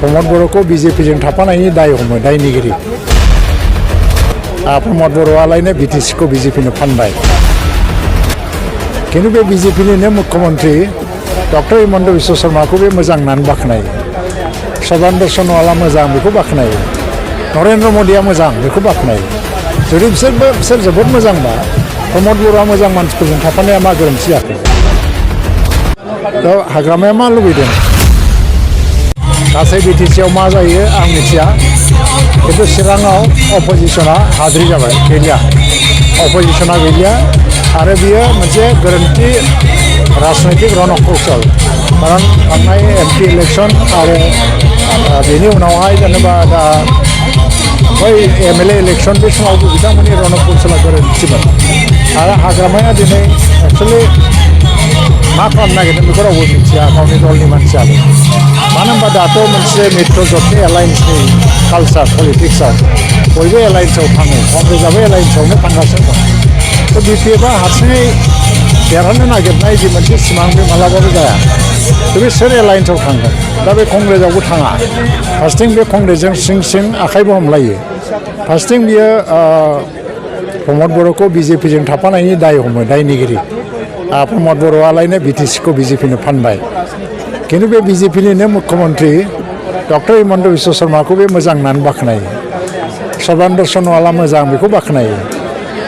प्रमद बर'खौ बिजेपिजों थाफानायनि दाय हमो दायनिगिरि प्रमद बर'आलायनो बिटिसिखौ बिजेपिनो फानबाय खिन्थु बे बिजेपिनिनो मुख्यमन्त्री डक्टर हिमन्त बिश्व शर्माखौ बे मोजां होननानै बाख्नायो सर्बानन्द सन'वाला मोजां बेखौ बाख्नायो नरेन्द्र मदिया मोजां बेखौ बाख्नायो जुदि बिसोर जोबोद मोजांबा प्रमद बर'आ मोजां मानसिफोरजों थाफानाया मा गोरोन्थि जाखो दा हाग्रामाया मा लुबैदों गासै बिटिसिआव मा जायो आं मिथिया खिन्थु चिराङाव अपोजिशना हाद्रि जाबाय गैलिया अपोजिशना गैलिया आरो बियो मोनसे गोरोन्थि राजनैतिक रणकौशल खारन थांनाय एमपि इलेक्शन आरो बेनि उनावहाय जेनेबा दा बै एमएलए इलेक्शन बे समावबो बिथांमोननि रणकौशला गोरोन्थिमोन आरो हाग्रामाया दिनै एक्सुवेलि मा खालामनो नागिरदों बेखौ रावबो मिथिया गावनि दलनि मानसियाबो मानो होनबा दाथ' मोनसे मित्र जथनि एलायन्सनि कालचार पलिटिक्सआव बयबो एलायन्सआव थाङो कंग्रेसआबो एलायन्सआवनो थांगासिनो दं थ' बिपिएफआ हारसिङै देरहानो नागिरनाय जि मोनसे सिमां बे मालाबाबो जाया थ' बे सोर एलायन्सआव थांगोन दा बे कंग्रेसआवबो थाङा फार्स्टिं बे कंग्रेसजों सिं सिं आखाइबो हमलायो फार्स्टिं बियो प्रमद बर'खौ बिजेपिजों थाफानायनि दाय हमो दायनिगिरि प्रमद बर'आलायनो बिटिसिखौ बिजेपिनो फानबाय खिन्थु बे बिजेपिनिनो मुख्यमन्त्री डक्टर हिमन्त बिश्व शर्माखौ बे मोजां होननानै बाख्नायो सर्बानन्द सन'वाला मोजां बेखौ बाख्नायो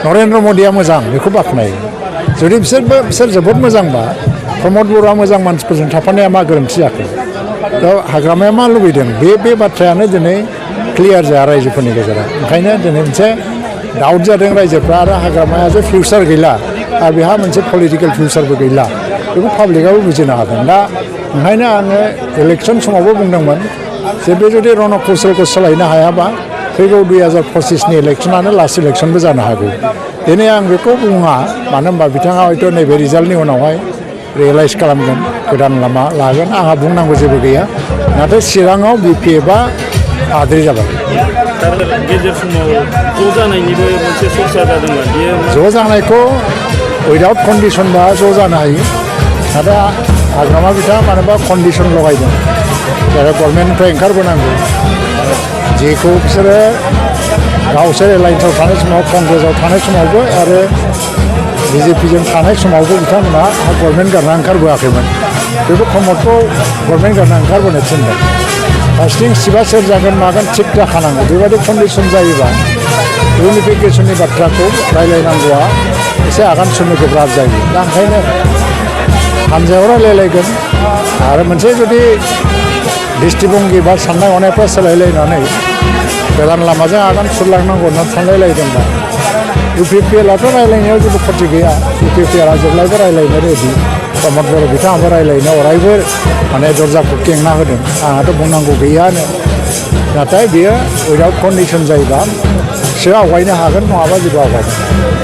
नरेन्द्र मदिया मोजां बेखौ बाख्नायो जुदि बिसोर जोबोद मोजांबा प्रमद बर'आ मोजां मानसिफोरजों थाफानाया मा गोरोन्थि जाखो दा हाग्रामाया मा लुबैदों बे बाथ्रायानो दिनै क्लियार जाया रायजोफोरनि गेजेराव ओंखायनो दिनै मोनसे डाउट जादों रायजोफ्रा आरो हाग्रामाया जे फिउचार गैला आरो बेहा मोनसे पलिटिकेल फिउचारबो गैला बेखौ पाब्लिकआबो बुजिनो हादों दा ओंखायनो आङो इलेक्सन समावबो बुंदोंमोन जे बे जुदि रणकौशलखौ सोलायनो हायाबा फैगौ 2025नि इलेक्सनानो लास्ट इलेक्सनबो जानो हागौ दिनै आं बेखौ बुङा मानो होनबा बिथाङा हयथ' नैबे रिजाल्टनि उनावहाय रियेलाइज खालामगोन गोदान लामा लागोन आंहा बुंनांगौ जेबो गैया नाथाय चिराङाव बिपिएफआ हाद्रि जाबाय गेजेर समाव ज' जानायनिबो मोनसे चर्चा जादोंमोन ज' जानायखौ उइदाउट कन्डिसनबा ज' जानो हायो नाथाय हाग्रामा बिथाङा मानोबा कन्डिसन लगायदों जेरै गभर्नमेन्टनिफ्राय ओंखारबोनांगौ जेखौ बिसोरो गावसोर एलायन्सआव थानाय समाव कंग्रेसआव थानाय समावबो आरो बिजेपिजों थानाय समावबो बिथांमोना गभर्नमेन्ट गारना ओंखारबोआखैमोन बेबो प्रमदखौ गभर्नमेन्ट गारना ओंखारबोनो थिनदों फार्स्टिं सिबा सोर जागोन मागोन थिग जाखानांगौ बेबायदि कन्डिसन जायोबा इउनिफिकेसननि बाथ्राखौ रायलायनांगौआ एसे आगान सुरनो गोब्राब जायो दा ओंखायनो हानजायाव रायलायलायगोन आरो मोनसे जुदि दृष्टिभंगि बा साननाय हनायफ्रा सोलायलायनानै गोदान लामाजों आगान सुरलांनांगौ होननानै सानलायलायदोंबा इउपिपिएलआथ' रायलायनायाव जेबो खथि गैया इउपिपिएलआ जेब्लायबो रायलायनो रेडि प्रमद बर' बिथाङाबो रायलायनो अरायबो माने दरजाखौ खेंना होदों आंहाथ' बुंनांगौ गैयानो नाथाय बियो उइदाउट कन्डिसन जायोबा सो आवगायनो हागोन नङाबा जेबो आवगायनो